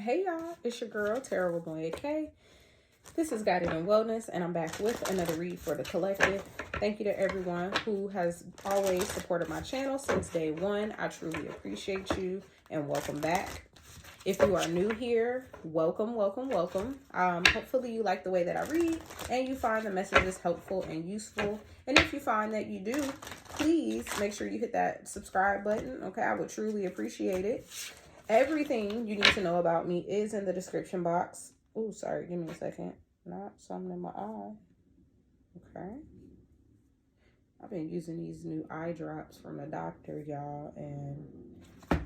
Hey y'all, it's your girl, Terrible Moya K. This is Guided in Wellness, and I'm back with another read for the collective. Thank you to everyone who has always supported my channel since day one. I truly appreciate you, and welcome back. If you are new here, welcome, welcome, welcome. Hopefully you like the way that I read, and you find the messages helpful and useful. And if you find that you do, please make sure you hit that subscribe button, okay? I would truly appreciate it. Everything you need to know about me is in the description box. Oh, sorry. Give me a second. Not something in my eye. Okay. I've been using these new eye drops from the doctor, y'all, and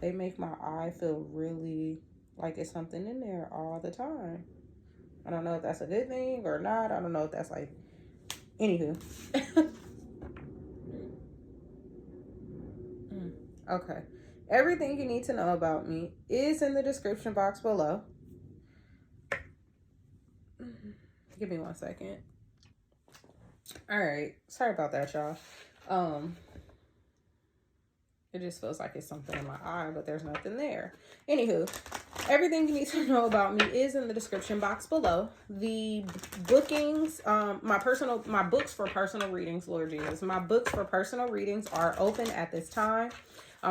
they make my eye feel really like it's something in there all the time. I don't know if that's a good thing or not. I don't know if that's like... Anywho. Okay. Everything you need to know about me is in the description box below. Give me 1 second. All right. Sorry about that, y'all. It just feels like it's something in my eye, but there's nothing there. Anywho, everything you need to know about me is in the description box below. The bookings, my books for personal readings, Lord Jesus, my books for personal readings are open at this time.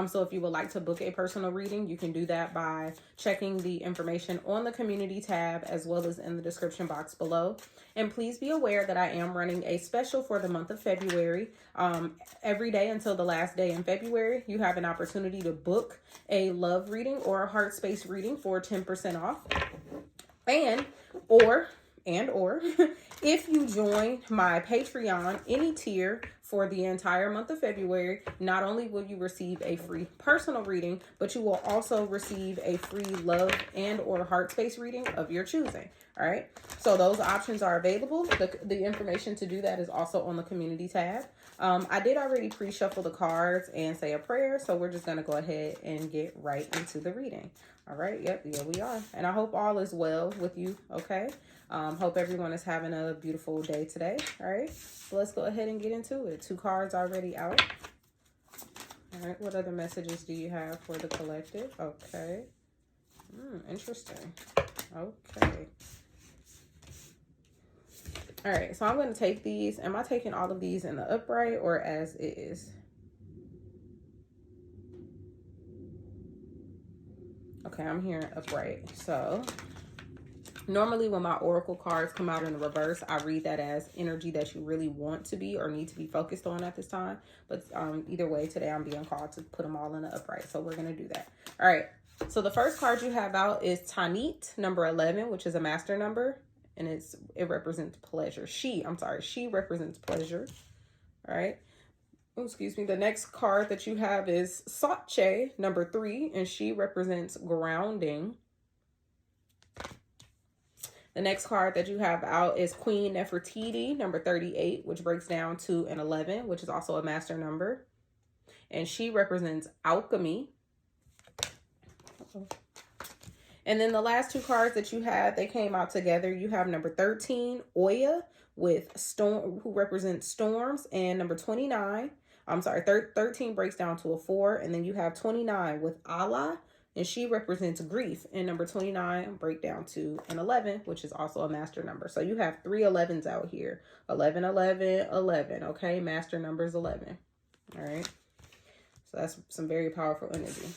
So if you would like to book a personal reading, you can do that by checking the information on the community tab as well as in the description box below. And please be aware that I am running a special for the month of February. Every day until the last day in February, you have an opportunity to book a love reading or a Heartspace reading for 10% off. Or if you join my Patreon, any tier for the entire month of February, not only will you receive a free personal reading, but you will also receive a free love and or Heartspace reading of your choosing. All right. So those options are available. The information to do that is also on the community tab. I did already pre-shuffle the cards and say a prayer. So we're just going to go ahead and get right into the reading. All right. Yep. Yeah, we are. And I hope all is well with you. Okay. Hope everyone is having a beautiful day today. All right. So let's go ahead and get into it. 2 cards already out. All right. What other messages do you have for the collective? Okay. Interesting. Okay. All right. So I'm going to take these. Am I taking all of these in the upright or as is? Okay. I'm hearing upright. So normally when my oracle cards come out in the reverse, I read that as energy that you really want to be or need to be focused on at this time. But either way, today I'm being called to put them all in the upright. So we're going to do that. All right. So the first card you have out is Tanit, number 11, which is a master number. And it represents pleasure. She represents pleasure. All right. Oh, excuse me. The next card that you have is Satche, number 3, and she represents grounding. The next card that you have out is Queen Nefertiti, number 38, which breaks down to an 11, which is also a master number. And she represents alchemy. And then the last 2 cards that you have, they came out together. You have number 13, Oya, with storm, who represents storms, and number 29. 13 breaks down to a 4, and then you have 29 with Allah, and she represents grief. And number 29 break down to an 11, which is also a master number. So you have 3 11s out here. 11, 11, 11. Okay, master number is 11. All right. So that's some very powerful energy.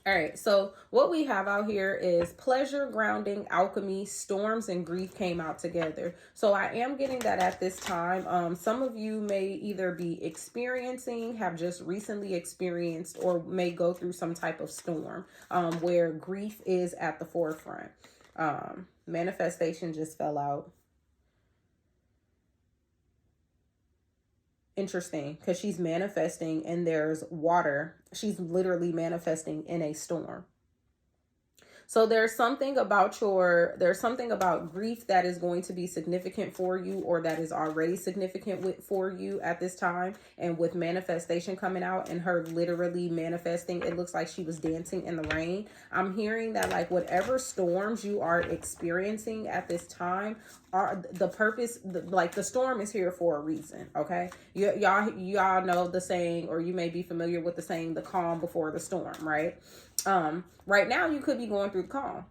All right, so what we have out here is pleasure, grounding, alchemy, storms, and grief came out together. So I am getting that at this time. Some of you may either be experiencing, have just recently experienced, or may go through some type of storm where grief is at the forefront. Manifestation just fell out. Interesting, because she's manifesting and there's water. She's literally manifesting in a storm. So there's something about grief that is going to be significant for you, or that is already significant for you at this time. And with manifestation coming out and her literally manifesting, it looks like she was dancing in the rain. I'm hearing that like whatever storms you are experiencing at this time are the purpose, like the storm is here for a reason. Okay. Y'all know the saying, or you may be familiar with the saying, the calm before the storm, right? Right now you could be going through calm.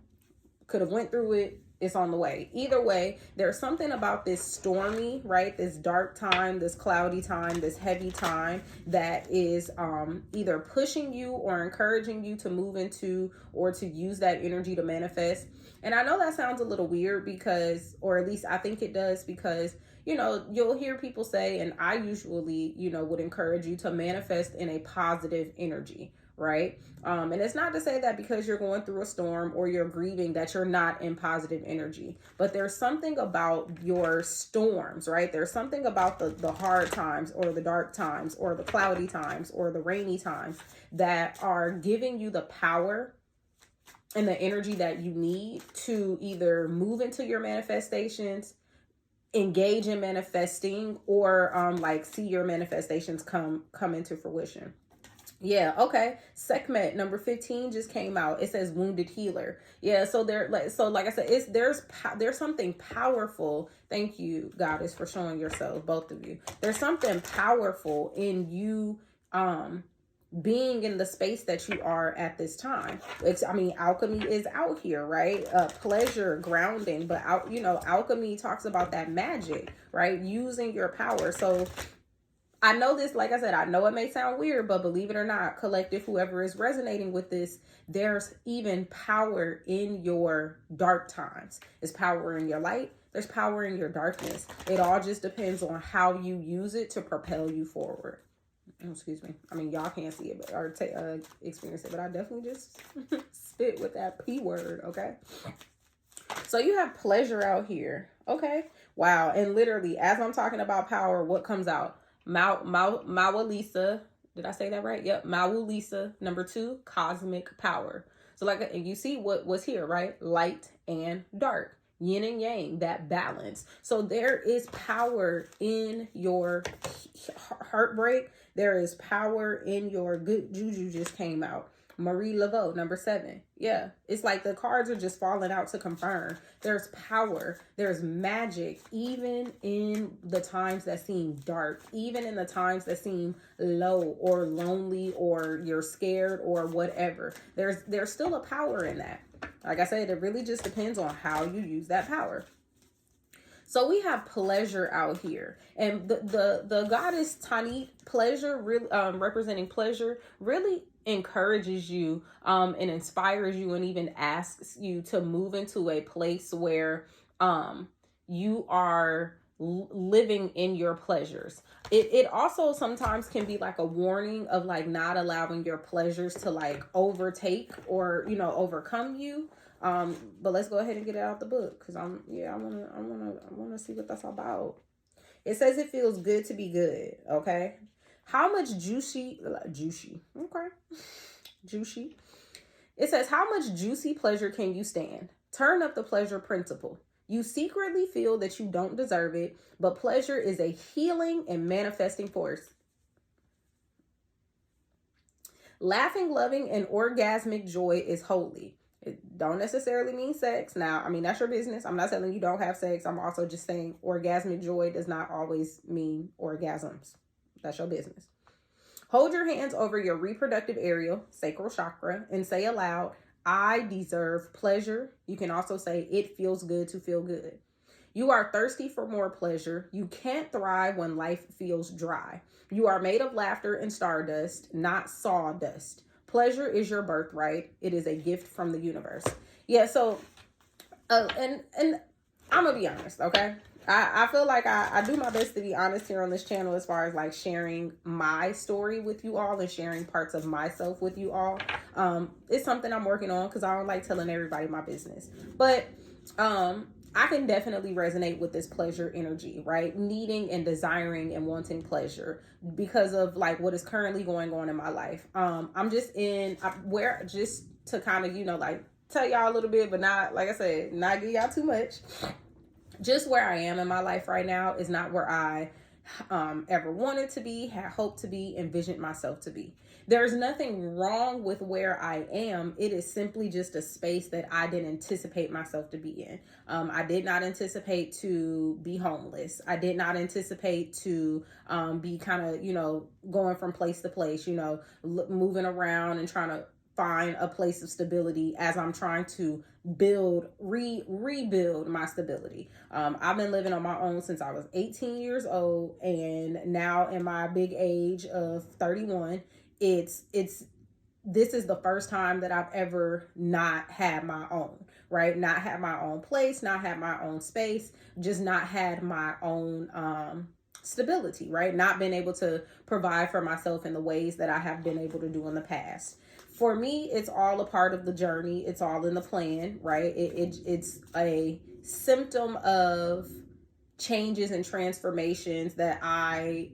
could have went through it. It's on the way. Either way, there's something about this stormy, right? This dark time, this cloudy time, this heavy time that is either pushing you or encouraging you to move into or to use that energy to manifest. And I know that sounds a little weird because, or at least I think it does, because you know, you'll hear people say, and I usually, you know, would encourage you to manifest in a positive energy, right? And it's not to say that because you're going through a storm or you're grieving that you're not in positive energy, but there's something about your storms, right? There's something about the hard times or the dark times or the cloudy times or the rainy times that are giving you the power and the energy that you need to either move into your manifestations, engage in manifesting, or like see your manifestations come into fruition. Yeah, okay. Sekhmet number 15 just came out. It says wounded healer. Yeah, so like I said, there's something powerful. Thank you, Goddess, for showing yourself, both of you. There's something powerful in you being in the space that you are at this time. Alchemy is out here, right? Pleasure, grounding, but alchemy talks about that magic, right? Using your power. So I know this, like I said, I know it may sound weird, but believe it or not, collective, whoever is resonating with this, there's even power in your dark times. There's power in your light. There's power in your darkness. It all just depends on how you use it to propel you forward. Excuse me. I mean, y'all can't see it or experience it, but I definitely just spit with that P word, okay? So you have pleasure out here, okay? Wow. And literally, as I'm talking about power, what comes out? Mawalisa. Did I say that right? Yep. Mawalisa. Number 2, cosmic power. So like you see what was here, right? Light and dark. Yin and yang, that balance. So there is power in your heartbreak. There is power in your good juju just came out. Marie Laveau, number 7. Yeah, it's like the cards are just falling out to confirm. There's power. There's magic, even in the times that seem dark, even in the times that seem low or lonely or you're scared or whatever. There's still a power in that. Like I said, it really just depends on how you use that power. So we have pleasure out here, and the goddess Tanit, pleasure, really representing pleasure, really encourages you and inspires you and even asks you to move into a place where you are living in your pleasures. It also sometimes can be like a warning of like not allowing your pleasures to like overtake or overcome you. But let's go ahead and get it out the book because I wanna see what that's about. It says it feels good to be good. Okay, how much juicy? Okay, juicy. It says how much juicy pleasure can you stand? Turn up the pleasure principle. You secretly feel that you don't deserve it, but pleasure is a healing and manifesting force. Laughing, loving, and orgasmic joy is holy. It don't necessarily mean sex. Now, I mean, that's your business. I'm not telling you don't have sex. I'm also just saying orgasmic joy does not always mean orgasms. That's your business. Hold your hands over your reproductive area, sacral chakra, and say aloud, I deserve pleasure. You can also say it feels good to feel good. You are thirsty for more pleasure. You can't thrive when life feels dry. You are made of laughter and stardust, not sawdust. Pleasure is your birthright. It is a gift from the universe. Yeah, so, and I'm going to be honest, okay? I feel like I do my best to be honest here on this channel as far as like sharing my story with you all and sharing parts of myself with you all. It's something I'm working on because I don't like telling everybody my business. But I can definitely resonate with this pleasure energy, right? Needing and desiring and wanting pleasure because of like what is currently going on in my life. I'm just just to kind of, like tell y'all a little bit, but not, like I said, not give y'all too much. Just where I am in my life right now is not where I ever wanted to be, had hoped to be, envisioned myself to be. There's nothing wrong with where I am. It is simply just a space that I didn't anticipate myself to be in. I did not anticipate to be homeless. I did not anticipate to be kind of, going from place to place, moving around and trying to find a place of stability as I'm trying to rebuild my stability. I've been living on my own since I was 18 years old, and now in my big age of 31, it's this is the first time that I've ever not had my own, right? Not had my own place, not had my own space, just not had my own stability, right? Not been able to provide for myself in the ways that I have been able to do in the past. For me, it's all a part of the journey. It's all in the plan, right? It's a symptom of changes and transformations that I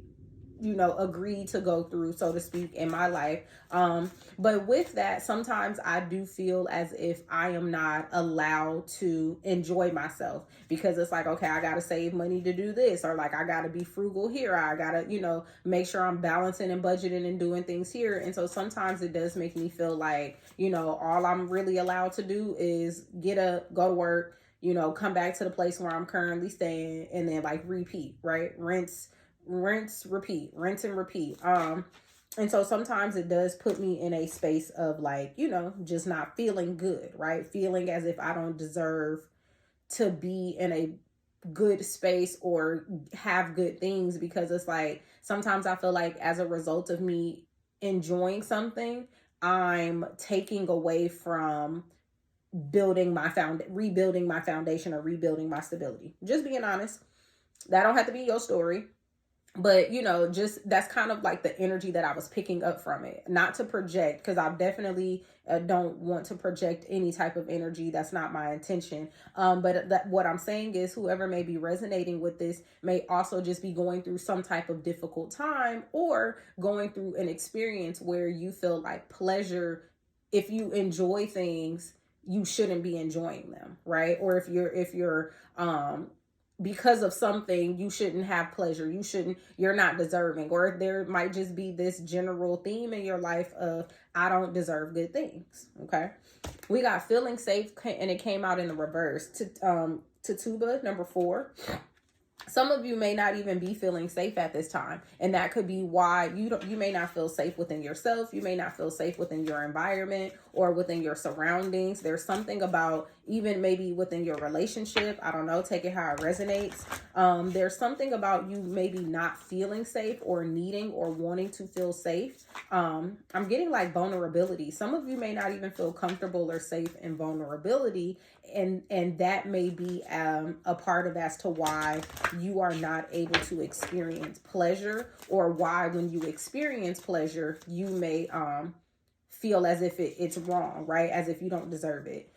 agreed to go through, so to speak, in my life. But with that, sometimes I do feel as if I am not allowed to enjoy myself, because it's like, okay, I got to save money to do this, or like, I got to be frugal here. I got to, make sure I'm balancing and budgeting and doing things here. And so sometimes it does make me feel like, all I'm really allowed to do is get up, go to work, come back to the place where I'm currently staying, and then like repeat, right? Rinse, repeat, rinse and repeat. And so sometimes it does put me in a space of like, just not feeling good, right? Feeling as if I don't deserve to be in a good space or have good things, because it's like, sometimes I feel like as a result of me enjoying something, I'm taking away from rebuilding my foundation, or rebuilding my stability. Just being honest. That don't have to be your story. But, just that's kind of like the energy that I was picking up from it. Not to project, because I definitely don't want to project any type of energy. That's not my intention. But what I'm saying is, whoever may be resonating with this may also just be going through some type of difficult time, or going through an experience where you feel like pleasure, if you enjoy things, you shouldn't be enjoying them, right? Or if you're because of something, you shouldn't have pleasure, you're not deserving, or there might just be this general theme in your life of, I don't deserve good things. Okay, we got feeling safe, and it came out in the reverse. To tuba number 4. Some of you may not even be feeling safe at this time, and that could be why you may not feel safe within yourself. You may not feel safe within your environment or within your surroundings. There's something about, even maybe within your relationship, I don't know, take it how it resonates. There's something about you maybe not feeling safe, or needing or wanting to feel safe. I'm getting like vulnerability. Some of you may not even feel comfortable or safe in vulnerability, and that may be a part of as to why you are not able to experience pleasure, or why when you experience pleasure, you may feel as if it's wrong, right? As if you don't deserve it.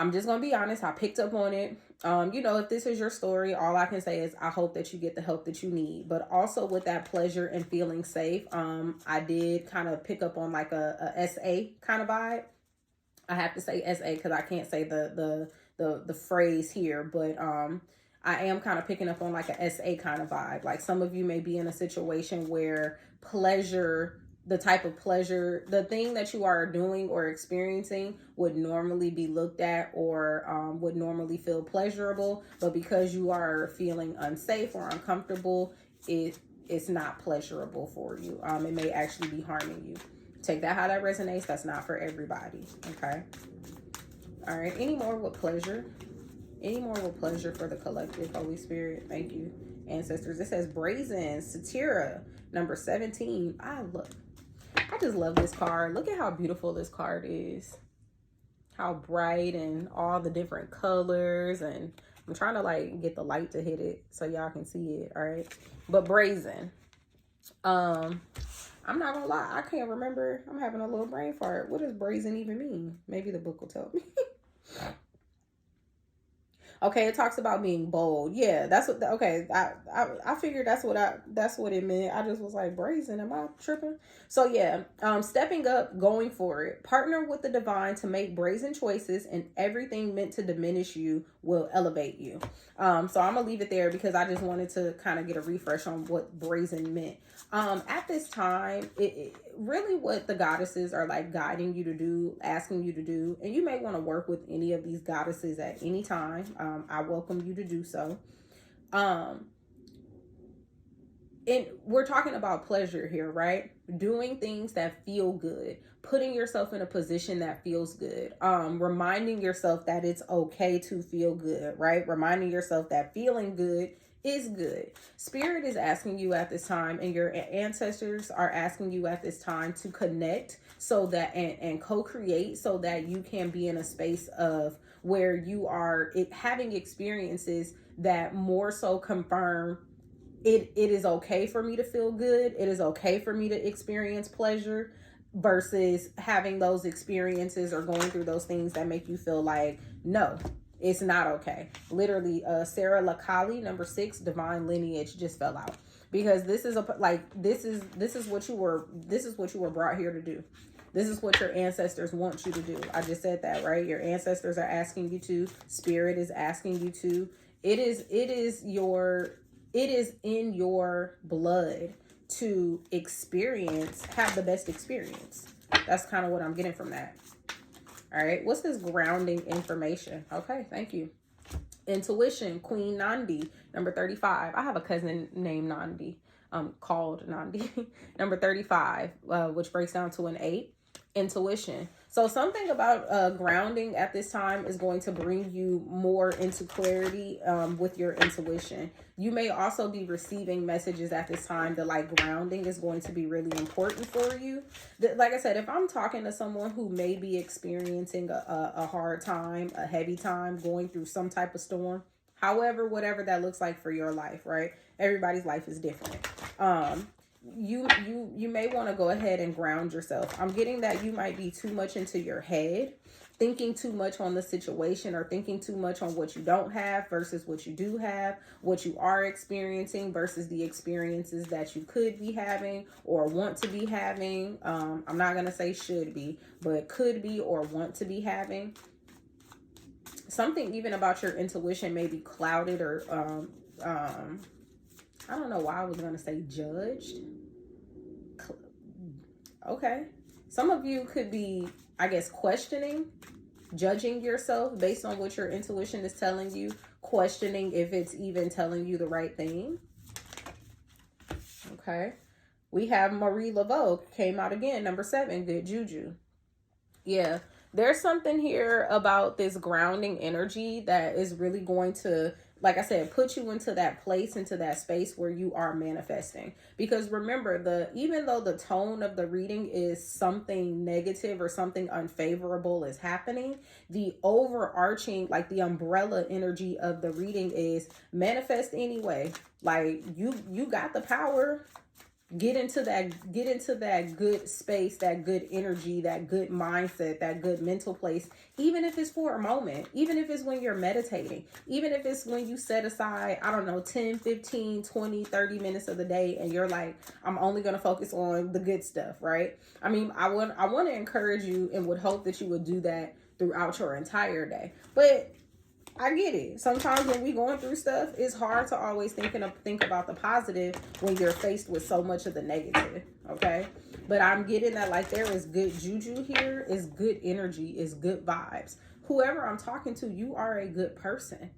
I'm just going to be honest. I picked up on it. If this is your story, all I can say is I hope that you get the help that you need. But also with that pleasure and feeling safe, I did kind of pick up on like a SA kind of vibe. I have to say SA because I can't say the phrase here, but I am kind of picking up on like a SA kind of vibe. Like, some of you may be in a situation where pleasure, the type of pleasure, the thing that you are doing or experiencing would normally be looked at, or would normally feel pleasurable, but because you are feeling unsafe or uncomfortable, it's not pleasurable for you. It may actually be harming you. Take that how that resonates. That's not for everybody. Okay. All right. Any more with pleasure? Any more with pleasure for the collective, Holy Spirit? Thank you, ancestors. It says Brazen, Satira, number 17. I just love this card. Look at how beautiful this card is. How bright, and all the different colors. And I'm trying to like get the light to hit it so y'all can see it. All right. But Brazen. I'm not gonna lie, I can't remember. I'm having a little brain fart. What does brazen even mean? Maybe the book will tell me. Okay, it talks about being bold. Yeah, that's what. Okay, I figured that's what it meant. I just was like, brazen. Am I tripping? So yeah, stepping up, going for it. Partner with the divine to make brazen choices, and everything meant to diminish you will elevate you. So I'm gonna leave it there because I just wanted to kind of get a refresh on what brazen meant. At this time, it really what the goddesses are like guiding you to do, asking you to do, and you may want to work with any of these goddesses at any time. I welcome you to do so. and we're talking about pleasure here, right? Doing things that feel good, putting yourself in a position that feels good, reminding yourself that it's okay to feel good, right? Reminding yourself that feeling good is good. Spirit is asking you at this time, and your ancestors are asking you at this time to connect so that and co-create so that you can be in a space of where you are having experiences that more so confirm it is okay for me to feel good. It is okay for me to experience pleasure versus having those experiences or going through those things that make you feel like, no, it's not okay. Literally, Sarah Lakali, number 6, divine lineage, just fell out because this is what you were brought here to do. This is what your ancestors want you to do. I just said that, right? Your ancestors are asking you to. Spirit is asking you to. It is in your blood to have the best experience. That's kind of what I'm getting from that. All right. What's this grounding information? Okay. Thank you. Intuition, Queen Nandi, number 35. I have a cousin named Nandi, called Nandi. Number 35, which breaks down to an 8. Intuition. So something about grounding at this time is going to bring you more into clarity with your intuition. You may also be receiving messages at this time that like grounding is going to be really important for you. Like I said, if I'm talking to someone who may be experiencing a hard time, a heavy time, going through some type of storm, however, whatever that looks like for your life, right? Everybody's life is different. You may want to go ahead and ground yourself. I'm getting that you might be too much into your head, thinking too much on the situation or thinking too much on what you don't have versus what you do have, what you are experiencing versus the experiences that you could be having or want to be having. I'm not going to say should be, but could be or want to be having. Something even about your intuition may be clouded or I don't know why I was going to say judged. Okay. Some of you could be, I guess, judging yourself based on what your intuition is telling you, questioning if it's even telling you the right thing. Okay. We have Marie Laveau, came out again, number 7, good juju. Yeah. There's something here about this grounding energy that is really going to, like I said, put you into that place, into that space where you are manifesting. Because remember, even though the tone of the reading is something negative or something unfavorable is happening, the overarching, like the umbrella energy of the reading is manifest anyway. Like you got the power. Get into that good space, that good energy, that good mindset, that good mental place, even if it's for a moment, even if it's when you're meditating, even if it's when you set aside, I don't know, 10, 15, 20, 30 minutes of the day and you're like, I'm only going to focus on the good stuff, right? I mean, I want to encourage you and would hope that you would do that throughout your entire day. But I get it. Sometimes when we going through stuff, it's hard to always think about the positive when you're faced with so much of the negative. Okay. But I'm getting that like there is good juju here, is good energy, is good vibes. Whoever I'm talking to, you are a good person.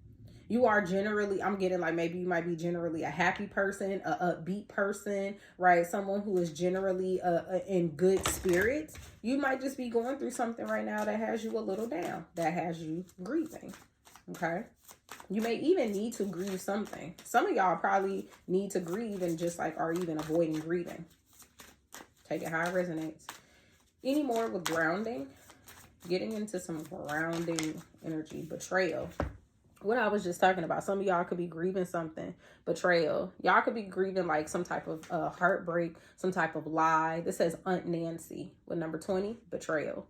You are generally, I'm getting like maybe you might be generally a happy person, a upbeat person, right? Someone who is generally in good spirits. You might just be going through something right now that has you a little down, that has you grieving. Okay. You may even need to grieve something. Some of y'all probably need to grieve and just like are even avoiding grieving. Take it how it resonates. Any more with grounding? Getting into some grounding energy. Betrayal. What I was just talking about. Some of y'all could be grieving something. Betrayal. Y'all could be grieving like some type of heartbreak, some type of lie. This says Aunt Nancy with number 20. Betrayal.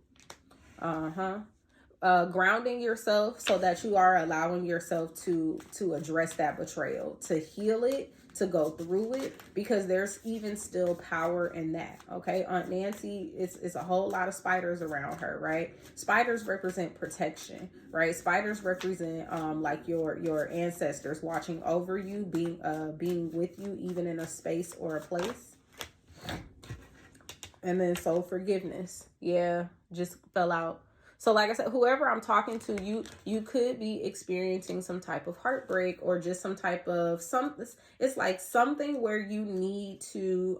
Grounding yourself so that you are allowing yourself to address that betrayal, to heal it, to go through it, because there's even still power in that. Okay. Aunt Nancy is a whole lot of spiders around her, right? Spiders represent protection, right? Spiders represent like your ancestors watching over you, being with you even in a space or a place. And then soul forgiveness. Yeah, just fell out. So like I said, whoever I'm talking to, you could be experiencing some type of heartbreak or just some type of it's like something where you need to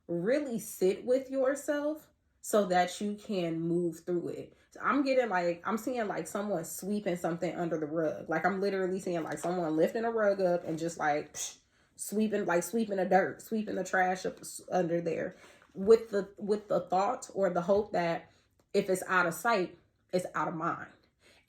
really sit with yourself so that you can move through it. So I'm seeing like someone sweeping something under the rug. Like I'm literally seeing like someone lifting a rug up and just like sweeping the dirt, sweeping the trash up under there with the thought or the hope that if it's out of sight, it's out of mind.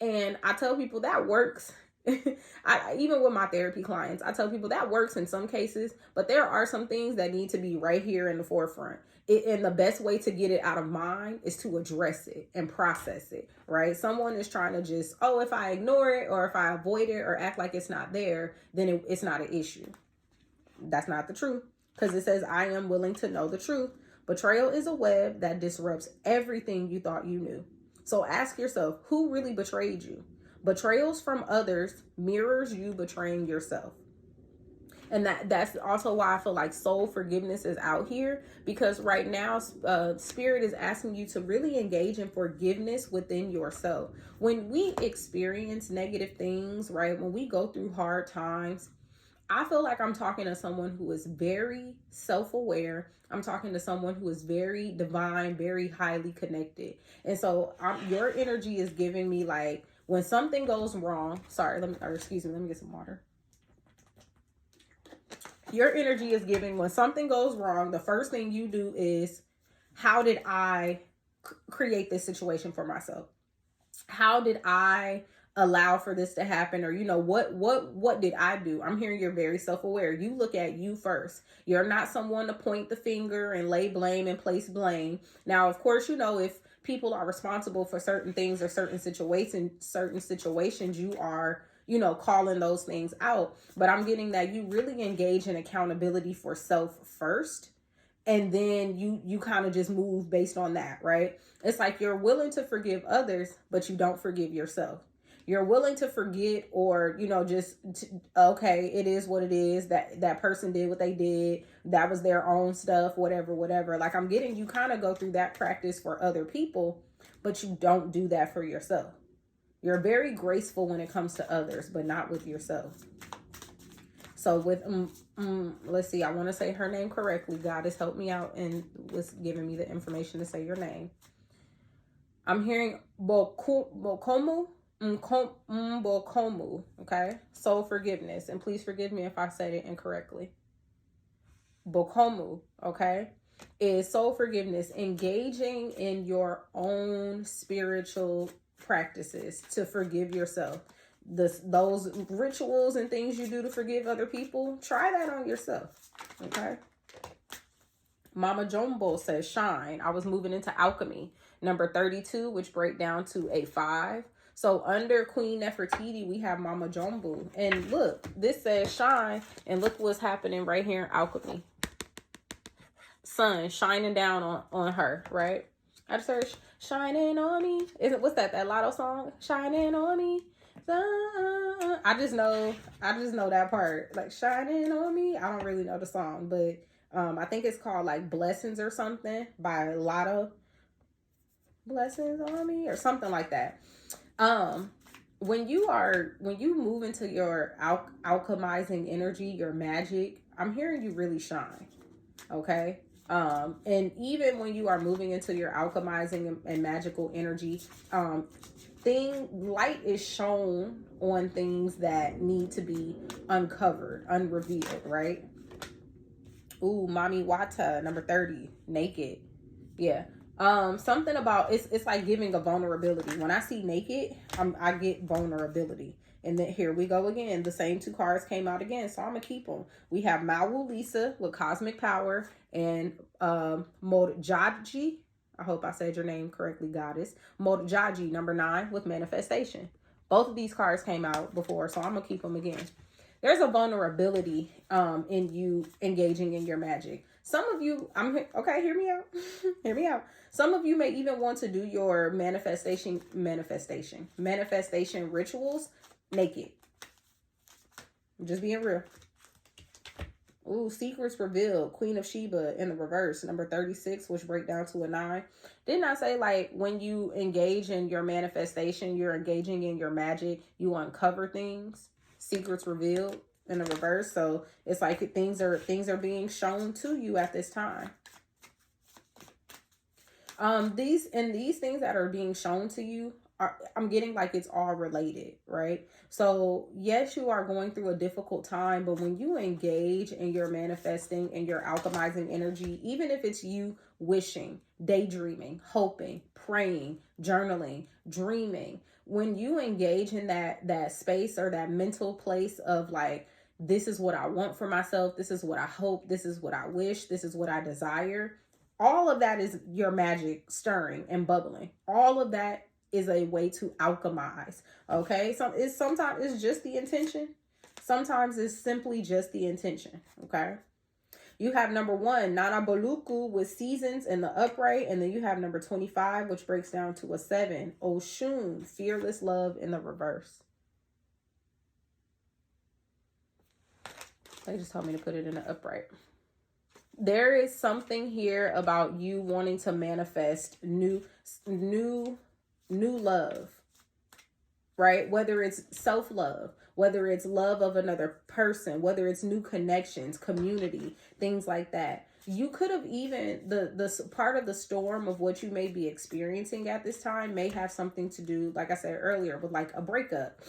And I tell people that works. Even with my therapy clients, I tell people that works in some cases, but there are some things that need to be right here in the forefront. And the best way to get it out of mind is to address it and process it, right? Someone is trying to just, oh, if I ignore it or if I avoid it or act like it's not there, then it's not an issue. That's not the truth, because it says, I am willing to know the truth. Betrayal is a web that disrupts everything you thought you knew. So ask yourself, who really betrayed you? Betrayals from others mirrors you betraying yourself. And that's also why I feel like soul forgiveness is out here, because right now Spirit is asking you to really engage in forgiveness within yourself. When we experience negative things, right, when we go through hard times, I feel like I'm talking to someone who is very self-aware. I'm talking to someone who is very divine, very highly connected. And so your energy is giving me like, when something goes wrong, let me get some water. Your energy is giving, when something goes wrong, the first thing you do is, how did I create this situation for myself? How did I allow for this to happen? Or, what did I do? I'm hearing you're very self-aware. You look at you first. You're not someone to point the finger and lay blame and place blame. Now, of course, if people are responsible for certain things or certain situations, you are, calling those things out. But I'm getting that you really engage in accountability for self first. And then you kind of just move based on that, right? It's like you're willing to forgive others, but you don't forgive yourself. You're willing to forget, or, okay, it is what it is. That person did what they did. That was their own stuff, whatever. Like I'm getting you kind of go through that practice for other people, but you don't do that for yourself. You're very graceful when it comes to others, but not with yourself. So with, let's see, I want to say her name correctly. God has helped me out and was giving me the information to say your name. I'm hearing Bokomu. Okay, soul forgiveness, and please forgive me if I said it incorrectly. Bokomu, okay, is soul forgiveness, engaging in your own spiritual practices to forgive yourself. Those rituals and things you do to forgive other people, try that on yourself, okay? Mama Jumbo says, shine. I was moving into alchemy, number 32, which break down to a 5. So under Queen Nefertiti, we have Mama Jumbo. And look, this says shine. And look what's happening right here in alchemy. Sun shining down on her, right? I searched shining on me. What's that Lotto song? Shining on me. I just know that part. Like shining on me. I don't really know the song, but I think it's called like Blessings or something by Lotto. Blessings on me or something like that. When you move into your alchemizing energy, your magic, I'm hearing you really shine. Okay. And even when you are moving into your alchemizing and magical energy, light is shown on things that need to be uncovered, unrevealed, right? Ooh, Mami Wata, number 30, naked. Yeah. Something about it's like giving a vulnerability. When I see naked, I get vulnerability. And then here we go again. The same 2 cards came out again, so I'm gonna keep them. We have Mawu Lisa with cosmic power and Modjaji. I hope I said your name correctly, goddess. Modjaji, number 9, with manifestation. Both of these cards came out before, so I'm gonna keep them again. There's a vulnerability in you engaging in your magic. Some of you, okay, hear me out. Hear me out. Some of you may even want to do your manifestation rituals naked. I'm just being real. Ooh, secrets revealed. Queen of Sheba in the reverse. Number 36, which break down to a 9. Didn't I say, like, when you engage in your manifestation, you're engaging in your magic, you uncover things? Secrets revealed in the reverse. So it's like things are being shown to you at this time. These things that are being shown to you are, I'm getting like it's all related, right? So yes, you are going through a difficult time, but when you engage in your manifesting and your alchemizing energy, even if it's you wishing, daydreaming, hoping, praying, journaling, dreaming, when you engage in that space or that mental place of like, this is what I want for myself, this is what I hope, this is what I wish, this is what I desire, all of that is your magic stirring and bubbling. All of that is a way to alchemize. Okay. Sometimes it's just the intention. Sometimes it's simply just the intention. Okay. You have number 1, Nana Boluku with seasons in the upright. And then you have number 25, which breaks down to a 7, Oshun, fearless love in the reverse. They just told me to put it in the upright. There is something here about you wanting to manifest new love, right? Whether it's self-love, whether it's love of another person, whether it's new connections, community, things like that. You could have even, the part of the storm of what you may be experiencing at this time may have something to do, like I said earlier, with like a breakup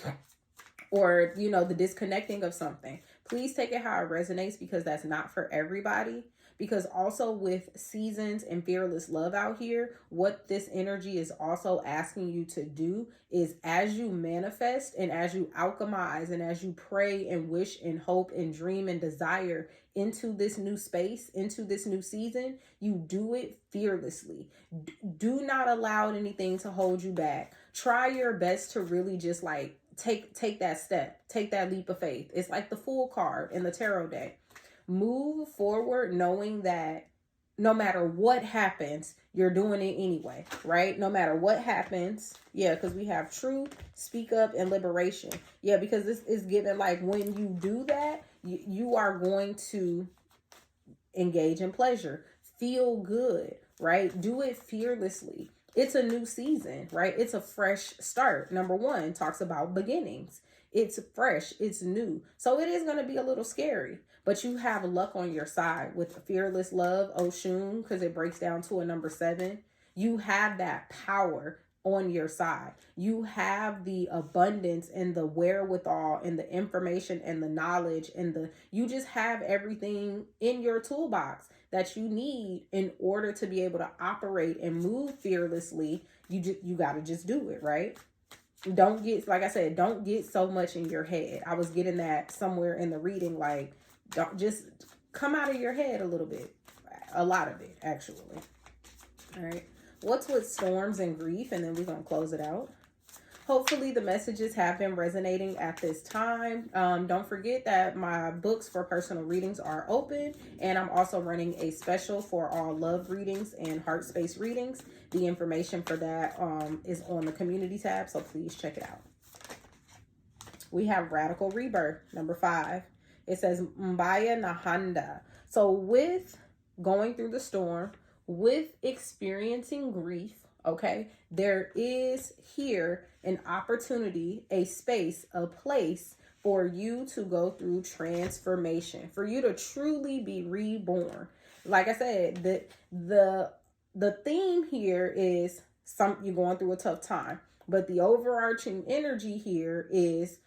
or, you know, the disconnecting of something. Please take it how it resonates, because that's not for everybody. Because also with seasons and fearless love out here, what this energy is also asking you to do is, as you manifest and as you alchemize and as you pray and wish and hope and dream and desire into this new space, into this new season, you do it fearlessly. Do not allow anything to hold you back. Try your best to really just like take that step, take that leap of faith. It's like the Fool card in the tarot deck. Move forward knowing that no matter what happens, you're doing it anyway, right? No matter what happens. Yeah, because we have truth, speak up, and liberation. Yeah, because this is given like when you do that, you are going to engage in pleasure, feel good, right? Do it fearlessly. It's a new season, right? It's a fresh start. Number 1 talks about beginnings. It's fresh, it's new. So it is going to be a little scary, but you have luck on your side with fearless love, Oshun, because it breaks down to a number 7. You have that power on your side. You have the abundance and the wherewithal and the information and the knowledge and you just have everything in your toolbox that you need in order to be able to operate and move fearlessly. You got to just do it, right? Don't get, like I said, don't get so much in your head. I was getting that somewhere in the reading, like, don't just come out of your head a little bit. A lot of it, actually. All right. What's with storms and grief? And then we're going to close it out. Hopefully the messages have been resonating at this time. Don't forget that my books for personal readings are open, and I'm also running a special for all love readings and Heartspace readings. The information for that is on the community tab, so please check it out. We have Radical Rebirth, number 5. It says Mbaya Nahanda. So with going through the storm, with experiencing grief, okay, there is here an opportunity, a space, a place for you to go through transformation, for you to truly be reborn. Like I said, the theme here is you're going through a tough time, but the overarching energy here is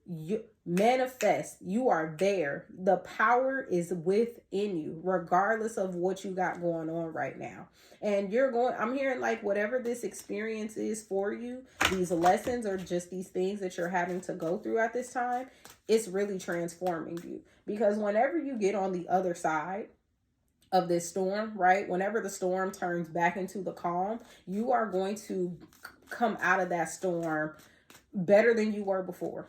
you manifest. You are there. The power is within you, regardless of what you got going on right now. And I'm hearing like whatever this experience is for you, these lessons or just these things that you're having to go through at this time, it's really transforming you. Because whenever you get on the other side of this storm, right? Whenever the storm turns back into the calm, you are going to come out of that storm better than you were before.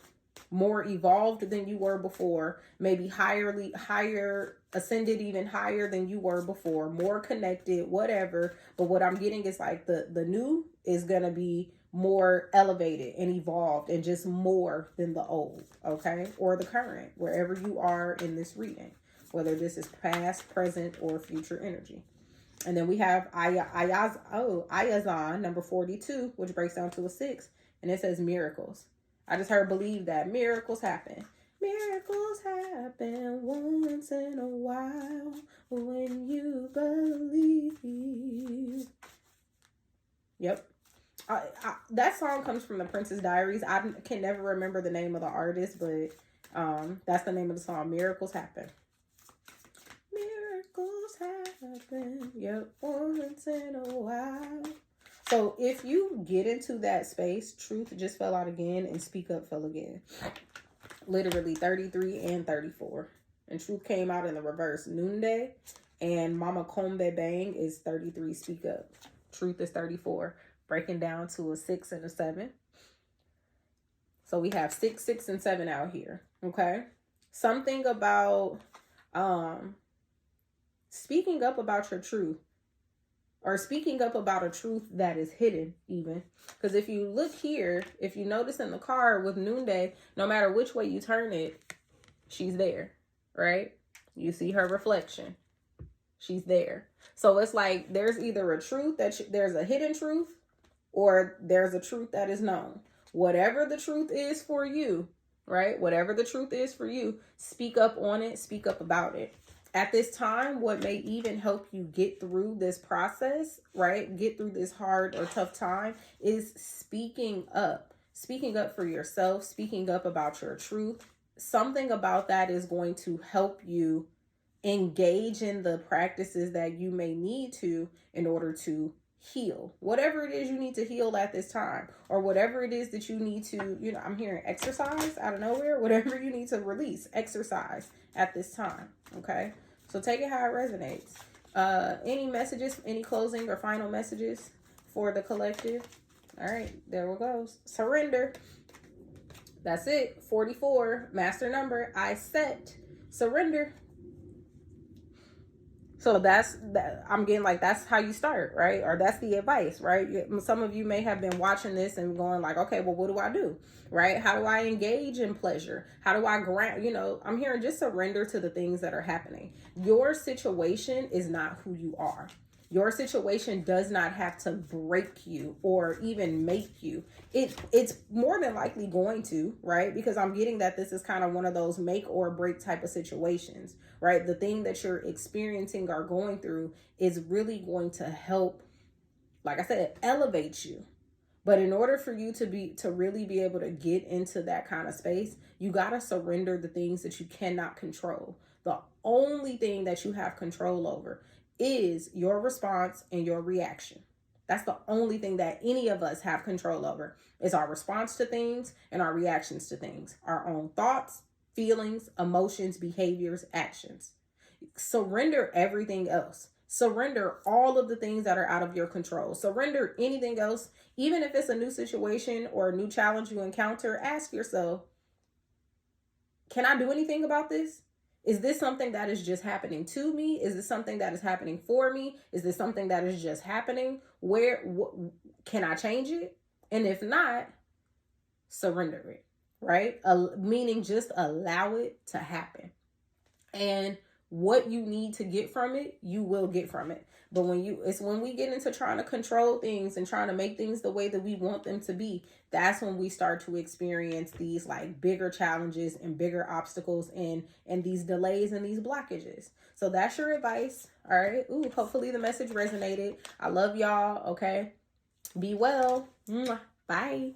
More evolved than you were before, maybe higher, ascended even higher than you were before, more connected, whatever. But what I'm getting is like the new is going to be more elevated and evolved and just more than the old, okay? Or the current, wherever you are in this reading. whether this is past, present, or future energy. And then we have Ayazan, number 42, which breaks down to a 6. And it says miracles. I just heard believe that miracles happen. Miracles happen once in a while when you believe. Yep. That song comes from the Princess Diaries. I can never remember the name of the artist, but that's the name of the song. Miracles happen. Miracles happen. Yep. Once in a while. So if you get into that space, truth just fell out again and speak up fell again. Literally 33 and 34. And truth came out in the reverse. Noonday and Mama Kombe Bang is 33, speak up. Truth is 34. Breaking down to a 6 and a 7. So we have 6, 6, and 7 out here. Okay. Something about speaking up about your truth. Or speaking up about a truth that is hidden even. Because if you look here, if you notice in the card with Noonday, no matter which way you turn it, she's there, right? You see her reflection. She's there. So it's like there's either a truth there's a hidden truth, or there's a truth that is known. Whatever the truth is for you, right? Whatever the truth is for you, speak up on it, speak up about it. At this time, what may even help you get through this process, right? Get through this hard or tough time is speaking up. Speaking up for yourself, speaking up about your truth. Something about that is going to help you engage in the practices that you may need to in order to heal. Whatever it is you need to heal at this time, or whatever it is that you need to, I'm hearing exercise out of nowhere. Whatever you need to release, exercise at this time. Okay. So take it how it resonates. Any messages, any closing or final messages for the collective? All right, there we go. Surrender. That's it. 44, master number. I set. Surrender. So that's that. I'm getting like, that's how you start, right? Or that's the advice, right? Some of you may have been watching this and going like, okay, well, what do I do, right? How do I engage in pleasure? How do I grant, I'm hearing just surrender to the things that are happening. Your situation is not who you are. Your situation does not have to break you or even make you. It's more than likely going to, right? Because I'm getting that this is kind of one of those make or break type of situations, right? The thing that you're experiencing or going through is really going to help, like I said, elevate you. But in order for you to really be able to get into that kind of space, you got to surrender the things that you cannot control. The only thing that you have control over is your response and your reaction. That's the only thing that any of us have control over, is our response to things and our reactions to things, our own thoughts, feelings, emotions, behaviors, actions. Surrender everything else. Surrender all of the things that are out of your control. Surrender anything else. Even if it's a new situation or a new challenge you encounter, ask yourself, can I do anything about this? Is this something that is just happening to me? Is this something that is happening for me? Is this something that is just happening? Can I change it? And if not, surrender it, right? Meaning just allow it to happen. And what you need to get from it, you will get from it. But it's when we get into trying to control things and trying to make things the way that we want them to be, that's when we start to experience these like bigger challenges and bigger obstacles and these delays and these blockages. So that's your advice. All right. Ooh, hopefully the message resonated. I love y'all. Okay. Be well. Bye.